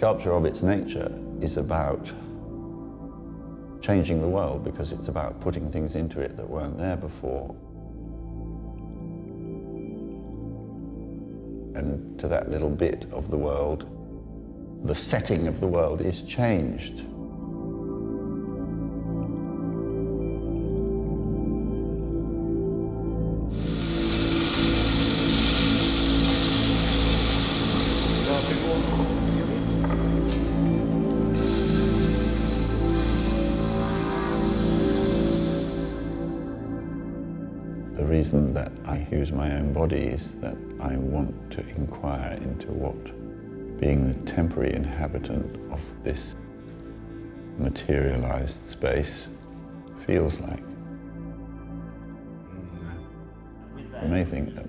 Sculpture of its nature is about changing the world because it's about putting things into it that weren't there before. And to that little bit of the world, the setting of the world is changed. The reason that I use my own body is that I want to inquire into what being the temporary inhabitant of this materialized space feels like. You may think that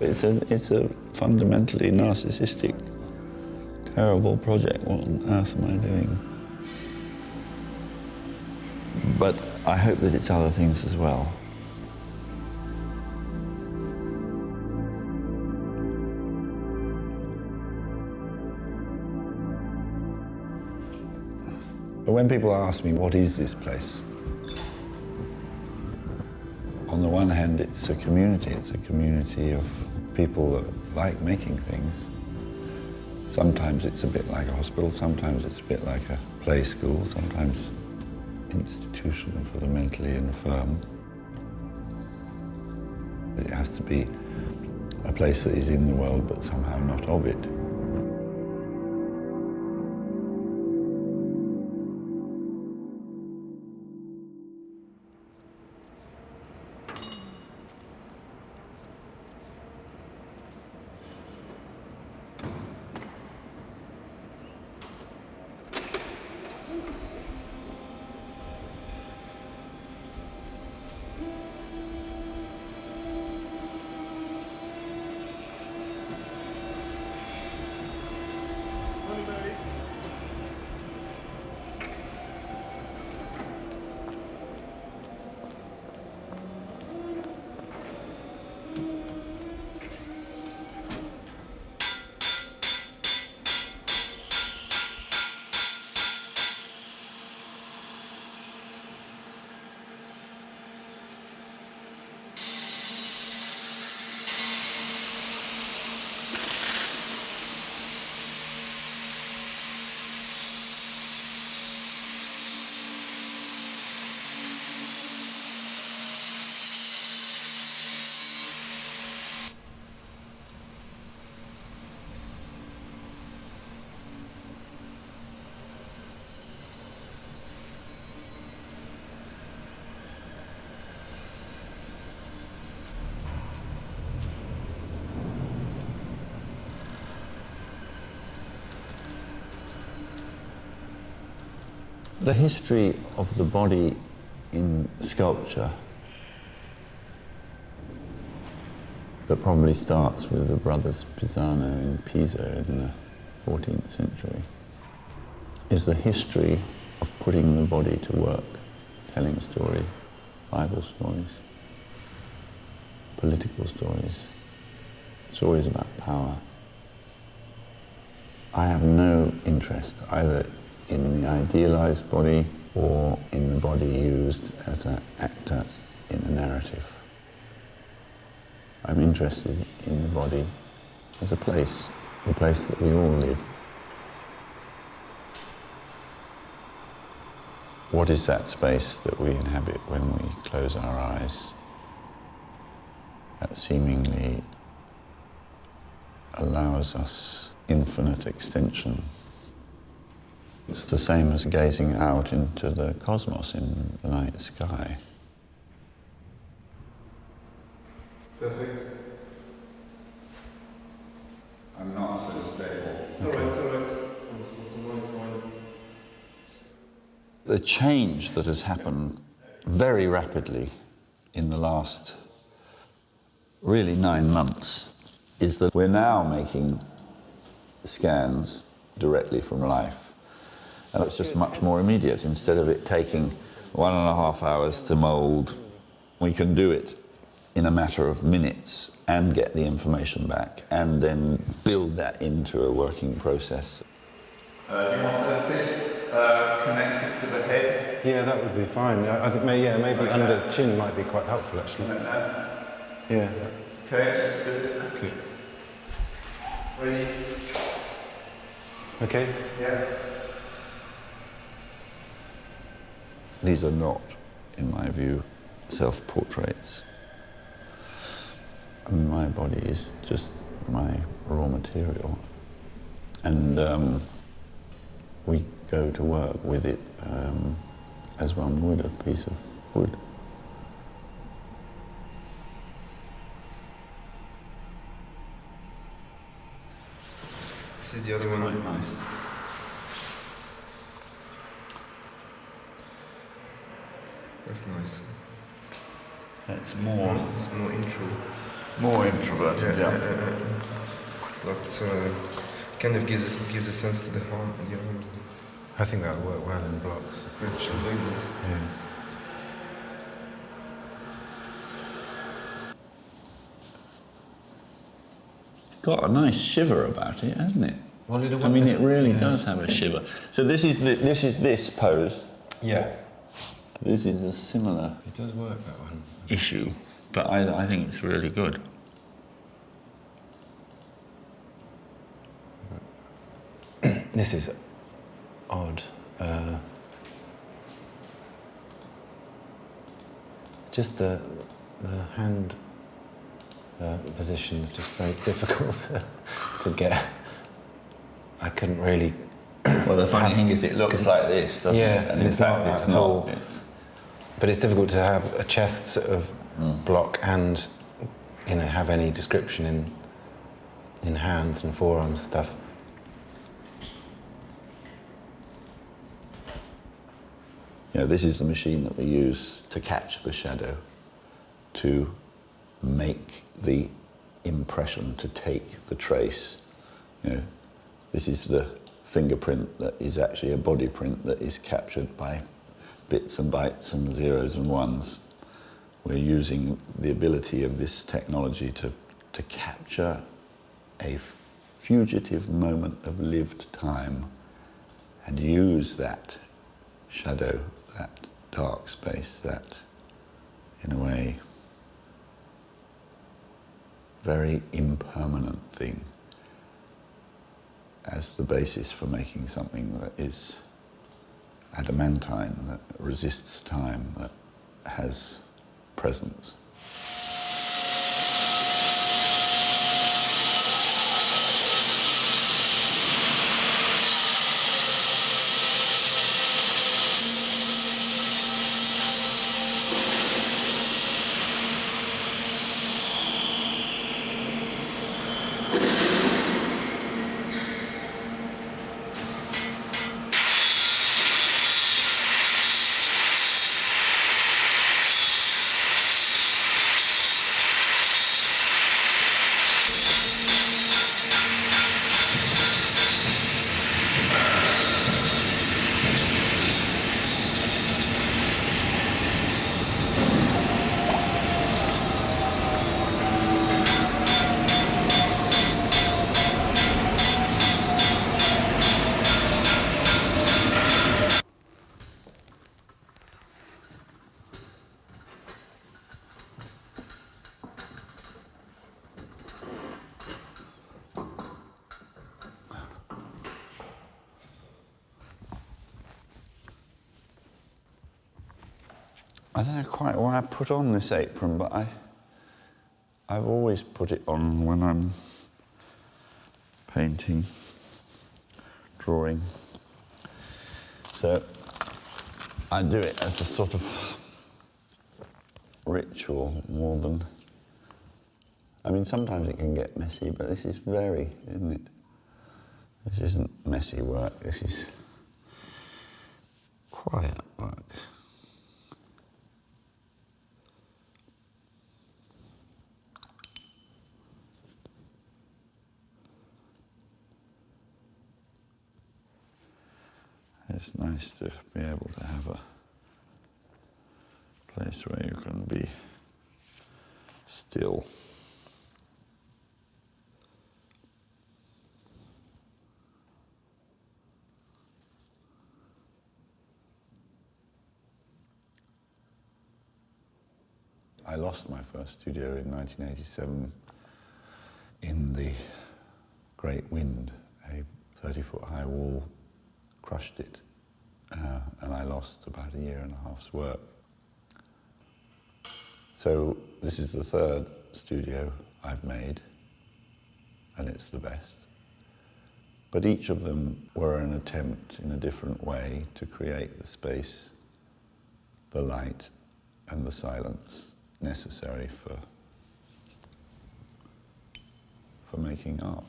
it's a fundamentally narcissistic, terrible project. What on earth am I doing? But I hope that it's other things as well. But when people ask me, what is this place? On the one hand, it's a community of people that like making things. Sometimes it's a bit like a hospital, sometimes it's a bit like a play school, sometimes institution for the mentally infirm. It has to be a place that is in the world but somehow not of it. The history of the body in sculpture that probably starts with the brothers Pisano in Pisa in the 14th century is the history of putting the body to work, telling stories, Bible stories, political stories, stories about power. I have no interest either in the idealized body or in the body used as an actor in a narrative. I'm interested in the body as a place, the place that we all live. What is that space that we inhabit when we close our eyes? That seemingly allows us infinite extension. It's the same as gazing out into the cosmos in the night sky. Perfect. I'm not so stable. It's all right. The change that has happened very rapidly in the last really 9 months is that we're now making scans directly from life. And it's just much more immediate. Instead of it taking 1.5 hours to mould, we can do it in a matter of minutes and get the information back and then build that into a working process. Do you want the fist connected to the head? Yeah, that would be fine. I think maybe under the chin might be quite helpful actually. Like that? Yeah. Okay, let's do it. Okay. Ready? Okay. Yeah. These are not, in my view, self-portraits. I mean, my body is just my raw material. And we go to work with it as one would a piece of wood. This is the other one. Quite nice. That's nice. It's more It's more intro. more introverted, yeah. But kind of gives a sense to the arms. I think that would work well in blocks. Actually, like this. Yeah. Got a nice shiver about it, hasn't it? Well, I mean, it really does have a shiver. So this is this pose. Yeah. This is a similar It does work, that one. issue, but I think it's really good. This is odd. Just the hand position is just very difficult to get. I couldn't really. Well, the funny thing is it looks like this, doesn't Yeah, it? and in it's fact, not it's at all. It's, But it's difficult to have a chest sort of block and, have any description in hands and forearms stuff. this is the machine that we use to catch the shadow, to make the impression, to take the trace. This is the fingerprint that is actually a body print that is captured by bits and bytes and zeros and ones. We're using the ability of this technology to capture a fugitive moment of lived time and use that shadow, that dark space, that, in a way, very impermanent thing as the basis for making something that is adamantine, that resists time, that has presence. I don't know quite why I put on this apron, but I've always put it on when I'm painting, drawing. So I do it as a sort of ritual more than... I mean, sometimes it can get messy, but this is very, isn't it? This isn't messy work, this is quiet work. It's nice to be able to have a place where you can be still. I lost my first studio in 1987 in the great wind. A 30-foot high wall crushed it, and I lost about a year and a half's work. So this is the third studio I've made, and it's the best. But each of them were an attempt in a different way to create the space, the light, and the silence necessary for making art.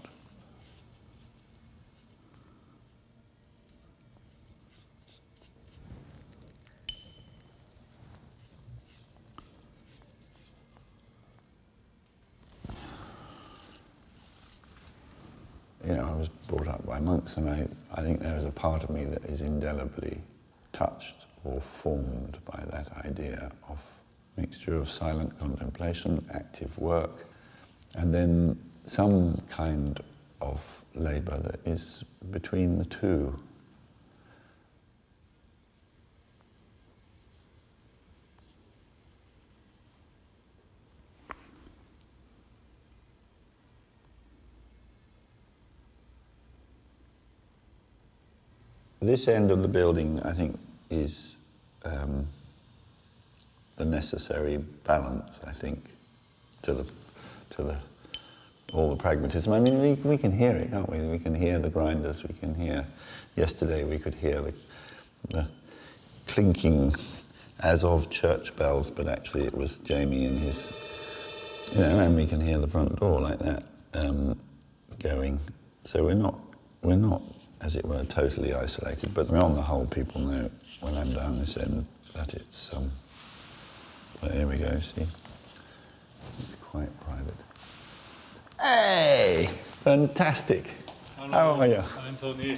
You know, I was brought up by monks, and I think there is a part of me that is indelibly touched or formed by that idea of mixture of silent contemplation, active work, and then some kind of labour that is between the two. This end of the building, I think, is the necessary balance, I think, to all the pragmatism. I mean, we can hear it, can't we? We can hear the grinders, we can hear... Yesterday we could hear the clinking as of church bells, but actually it was Jamie and his... You know, and we can hear the front door like that going. So we're not, as it were, totally isolated, but on the whole, people know when I'm down this end that it's... But here we go, see? It's quite private. Hey! Fantastic! Hello, how are you? Antony.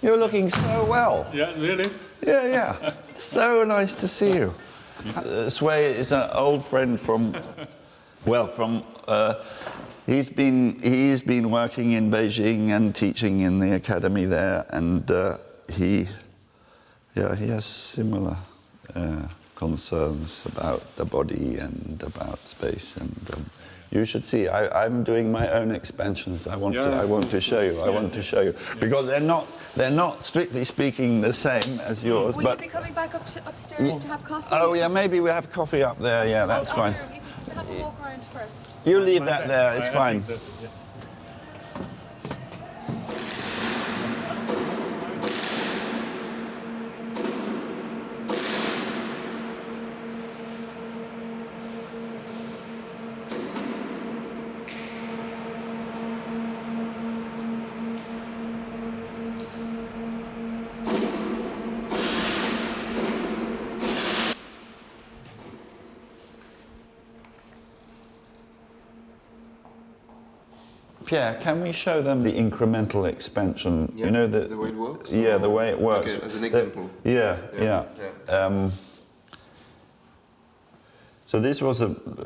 You're looking so well. Yeah, really? Yeah. So nice to see you. Sway is an old friend from... He's been working in Beijing and teaching in the academy there, and he has similar concerns about the body and about space, and you should see. I'm doing my own expansions. I want to show you. I want to show you because they're not strictly speaking the same as yours. Will but you be coming back upstairs to have coffee? Oh yeah, maybe we have coffee up there. Yeah, that's fine. We have to walk around first. You leave that there. It's fine. Pierre, can we show them the incremental expansion? Yeah, you know the way it works? Yeah, the way it works. Okay, as an example. Yeah. So this was,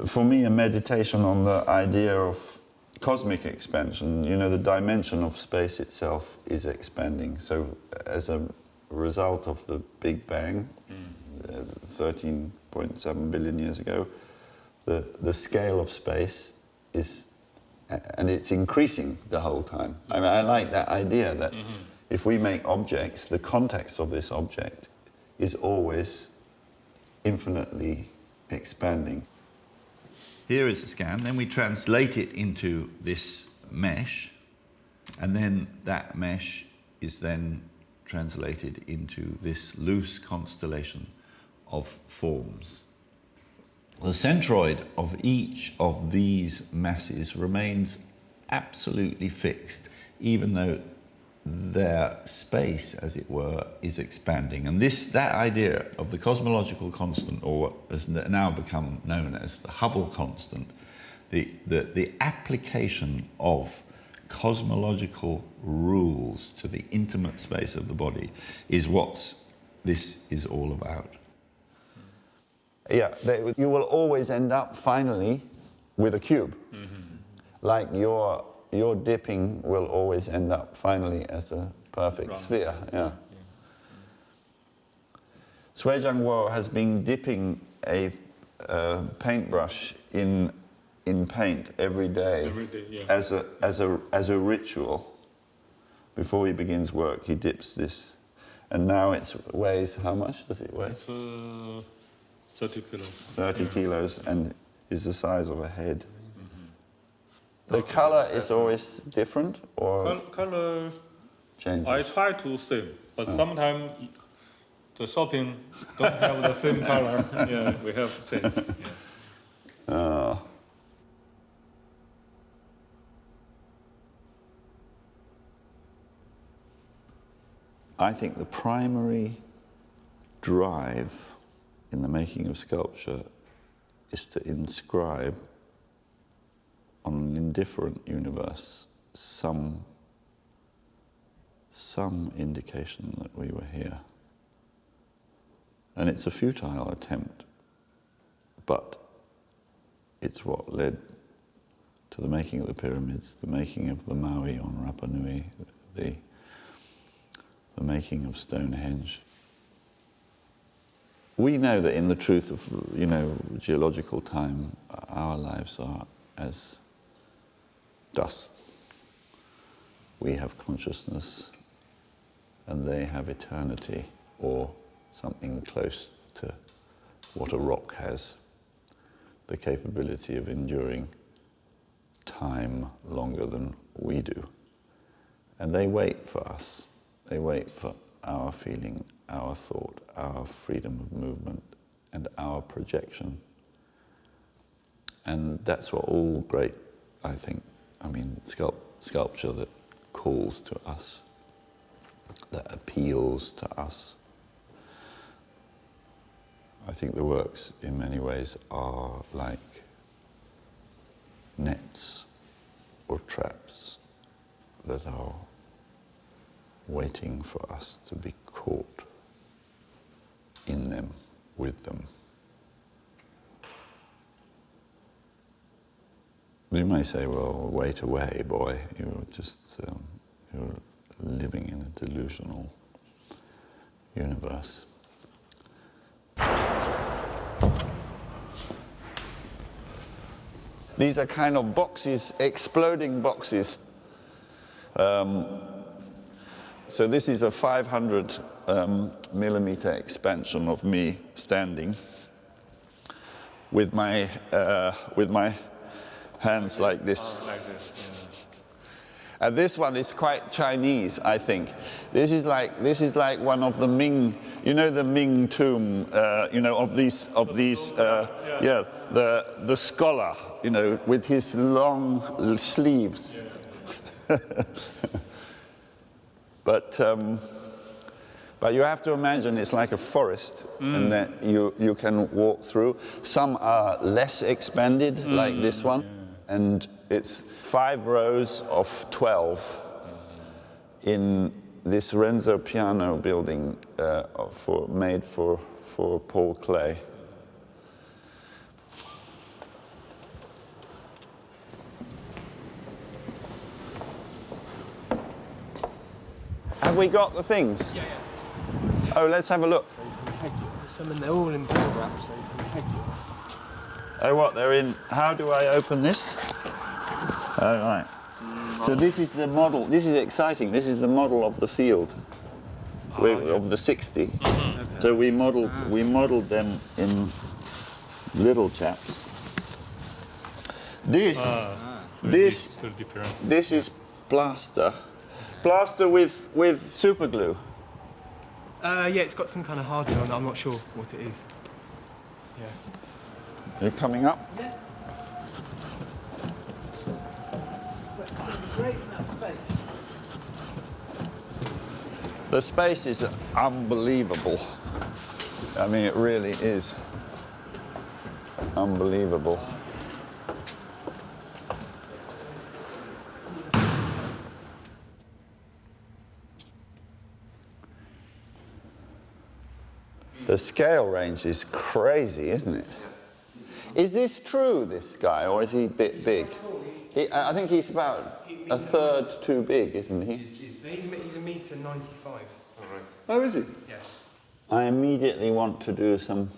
for me, a meditation on the idea of cosmic expansion. You know, the dimension of space itself is expanding. So as a result of the Big Bang, 13.7 billion years ago, the scale of space is... And it's increasing the whole time. I mean, I like that idea that if we make objects, the context of this object is always infinitely expanding. Here is the scan, then we translate it into this mesh, and then that mesh is then translated into this loose constellation of forms. The centroid of each of these masses remains absolutely fixed, even though their space, as it were, is expanding. And that idea of the cosmological constant, or what has now become known as the Hubble constant, the application of cosmological rules to the intimate space of the body is what this is all about. Yeah, you will always end up finally with a cube. Like your dipping will always end up finally as a perfect sphere. Yeah. Sui Jiang Wo has been dipping a paintbrush in paint every day. Every day, yeah. As a ritual. Before he begins work, he dips this, and now it weighs, how much does it weigh? It's 30 kilos. 30 kilos, and is the size of a head. The color is always different, or Color, changes? I try to same, but sometimes the shopping don't have the same color. Yeah, we have to change. Yeah. I think the primary drive in the making of sculpture is to inscribe on an indifferent universe some indication that we were here. And it's a futile attempt, but it's what led to the making of the pyramids, the making of the Maui on Rapa Nui, the making of Stonehenge. We know that in the truth of, geological time, our lives are as dust. We have consciousness and they have eternity, or something close to what a rock has, the capability of enduring time longer than we do. And they wait for us. They wait for our feeling, our thought, our freedom of movement, and our projection. And that's what all great, sculpture that calls to us, that appeals to us. I think the works, in many ways, are like nets or traps that are waiting for us to be caught in them, with them. You may say, well, wait away, boy. You're just, you're living in a delusional universe. These are kind of boxes, exploding boxes. So this is a 500 millimeter expansion of me standing with my hands like this. Oh, like this, yeah. And this one is quite Chinese, I think. This is like one of the Ming, the Ming tomb, of these, the scholar, with his long sleeves. Yeah. But you have to imagine it's like a forest, and that you can walk through. Some are less expanded, like this one, and it's 5 rows of 12 in this Renzo piano building made for Paul Klee. Have we got the things? Yeah. Oh, let's have a look. They're all in bubble wrap, so he's going to take it. Oh, what, they're in... How do I open this? Oh, right. So this is the model. This is exciting. This is the model of the field, of the 60. Okay. So we modelled them in little chaps. This is plaster. Plaster with super glue. Yeah, it's got some kind of hardener on it. I'm not sure what it is. Yeah. You're coming up? Yeah. It's going to be great in that space. The space is unbelievable. I mean, it really is unbelievable. The scale range is crazy, isn't it? Is this true, this guy, or is he a bit big? I think he's about a third too big, isn't he? He's a metre 95. Oh, is he? Yeah. I immediately want to do some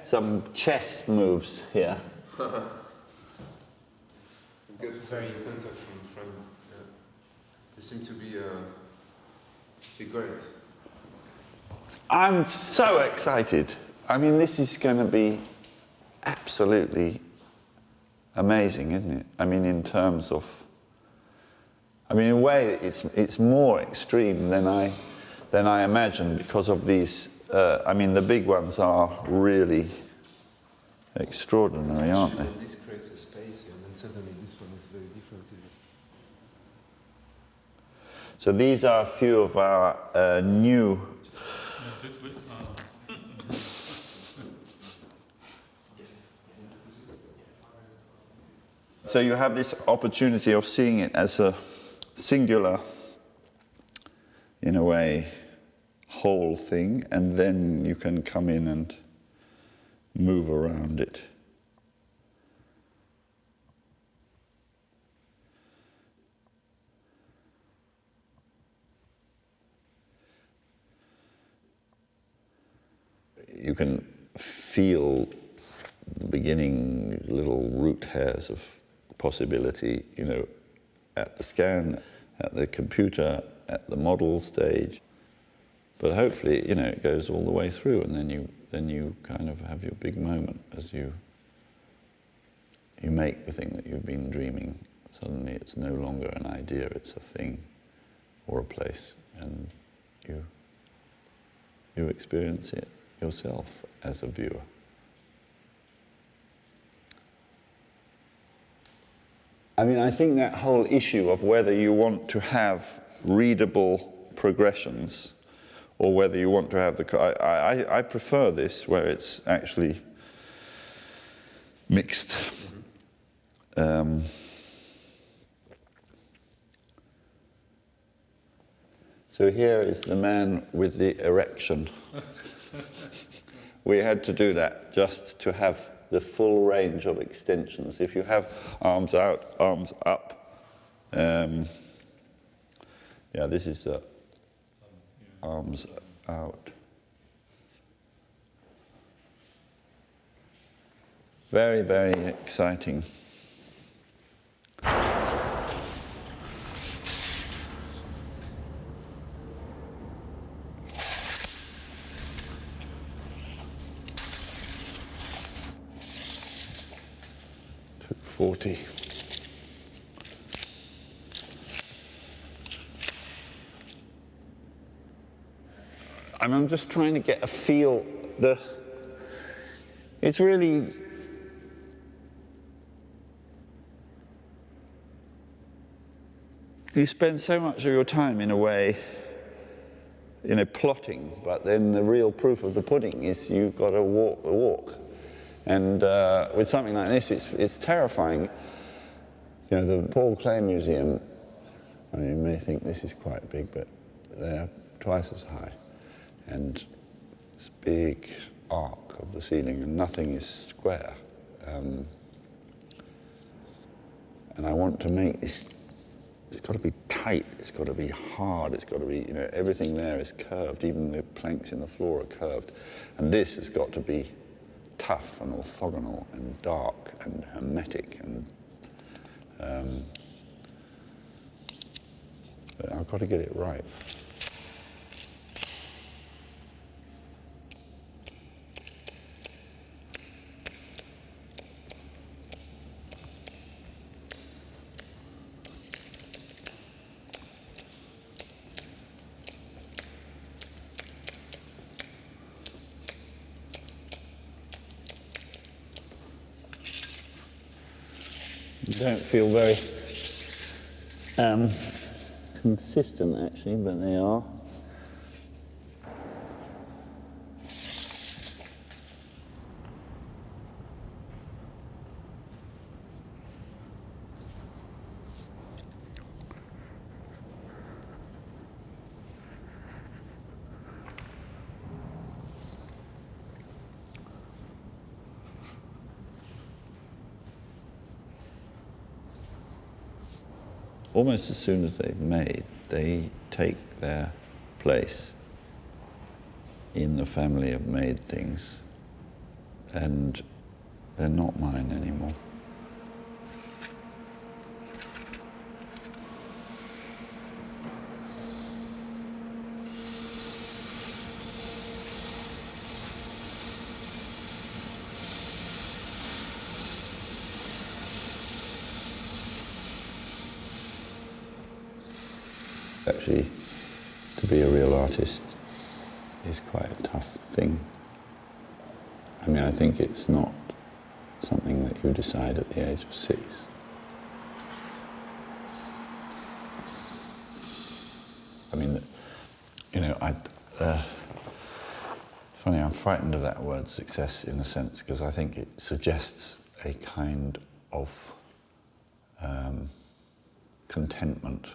some chess moves here. Because very contact from friend. Yeah. They seem to be great. I'm so excited. I mean, this is going to be absolutely amazing, isn't it? I mean, in terms of, in a way, it's more extreme than I imagined because of these. The big ones are really extraordinary, aren't they? When this creates a space, and then suddenly this one is very different. So these are a few of our new. So you have this opportunity of seeing it as a singular, in a way, whole thing, and then you can come in and move around it. You can feel the beginning little root hairs of possibility, at the scan, at the computer, at the model stage. But hopefully, it goes all the way through, and then you kind of have your big moment as you make the thing that you've been dreaming. Suddenly, it's no longer an idea; it's a thing or a place, and you experience it yourself as a viewer. I think that whole issue of whether you want to have readable progressions or whether you want to have I prefer this where it's actually mixed. So here is the man with the erection. We had to do that just to have the full range of extensions. If you have arms out, arms up, this is the arms out. Very, very exciting. Took 40. I'm just trying to get a feel. It's really. You spend so much of your time, in a way, plotting, but then the real proof of the pudding is you've got to walk the walk. And with something like this, it's terrifying. The Paul Klee Museum, you may think this is quite big, but they're twice as high. And this big arc of the ceiling, and nothing is square. And I want to make this. It's got to be tight, it's got to be hard, it's got to be, everything there is curved, even the planks in the floor are curved. And this has got to be tough and orthogonal and dark and hermetic, and I've got to get it right. Don't feel very consistent, actually, but they are. Almost as soon as they've made, they take their place in the family of made things. and they're not mine anymore. Actually, to be a real artist is quite a tough thing. I mean, I think it's not something that you decide at the age of 6. I mean, you know, funny, I'm frightened of that word success in a sense, because I think it suggests a kind of contentment,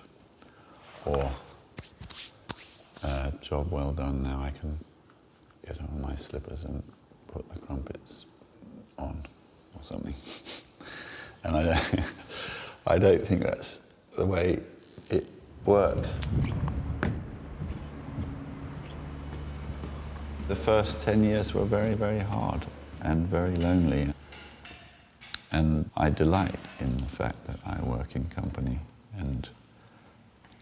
or job well done, now I can get on my slippers and put the crumpets on, or something. And I don't think that's the way it works. The first 10 years were very, very hard and very lonely. And I delight in the fact that I work in company and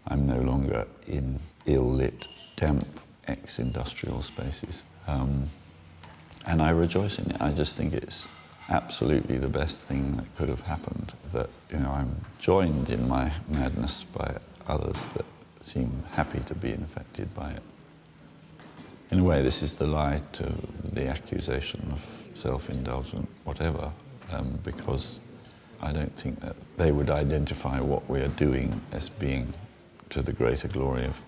I'm no longer in ill-lit, damp, ex-industrial spaces. And I rejoice in it. I just think it's absolutely the best thing that could have happened, that, you know, I'm joined in my madness by others that seem happy to be affected by it. In a way, this is the lie to the accusation of self-indulgent whatever, because I don't think that they would identify what we are doing as being to the greater glory of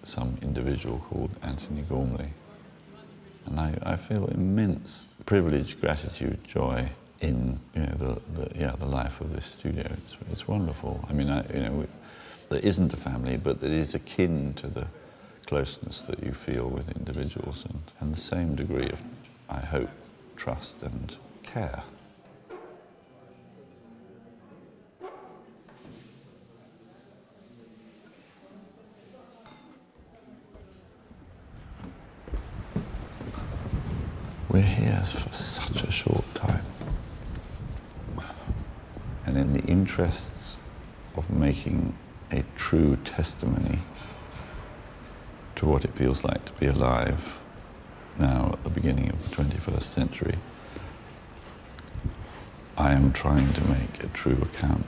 some individual called Antony Gormley. And I feel immense privilege, gratitude, joy in, you know, the life of this studio. It's wonderful. I mean, there isn't a family, but that is akin to the closeness that you feel with individuals, and the same degree of, I hope, trust and care. We're here for such a short time. And in the interests of making a true testimony to what it feels like to be alive now at the beginning of the 21st century, I am trying to make a true account